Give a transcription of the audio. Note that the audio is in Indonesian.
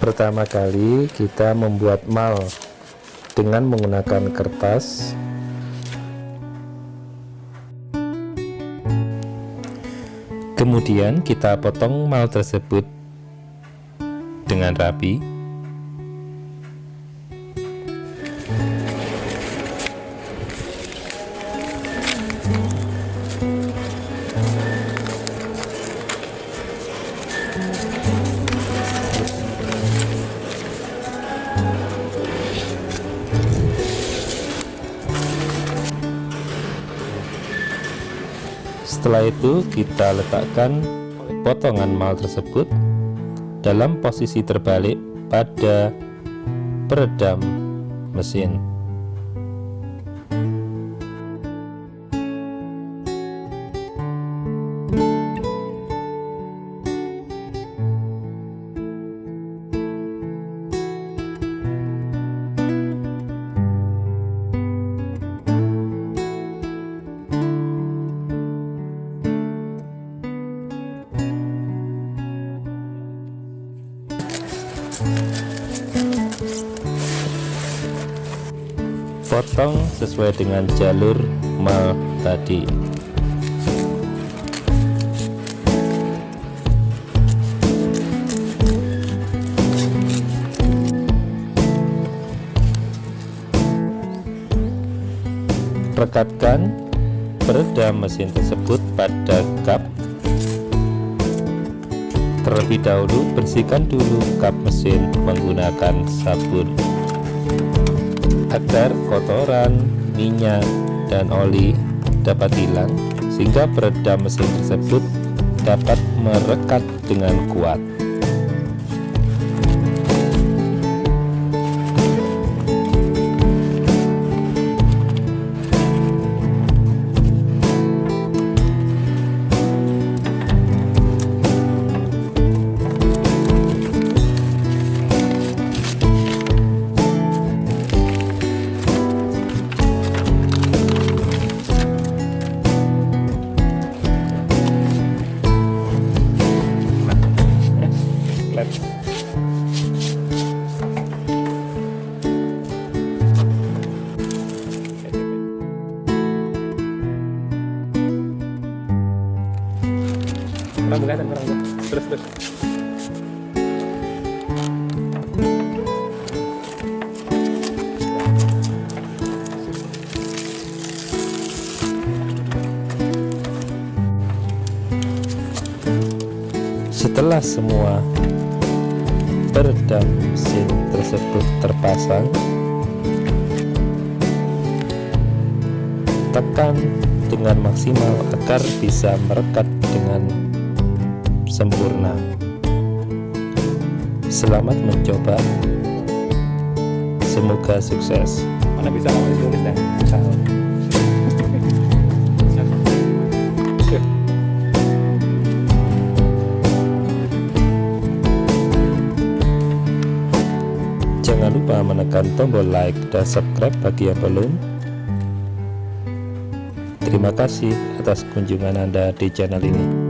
Pertama kali kita membuat mal dengan menggunakan kertas. Kemudian kita potong mal tersebut dengan rapi. Setelah itu kita letakkan potongan mal tersebut dalam posisi terbalik pada peredam mesin. Potong sesuai dengan jalur mal tadi. Rekatkan peredam mesin tersebut pada kap. Terlebih dahulu bersihkan dulu kap mesin menggunakan sabun agar kotoran, minyak, dan oli dapat hilang, sehingga peredam mesin tersebut dapat merekat dengan kuat. Terus. Setelah semua peredam mesin tersebut terpasang, tekan dengan maksimal agar bisa merekat dengan sempurna. Selamat mencoba, semoga sukses. Mana bisa nulis dan bisa. Jangan lupa menekan tombol like dan subscribe bagi yang belum. Terima kasih atas kunjungan Anda di channel ini.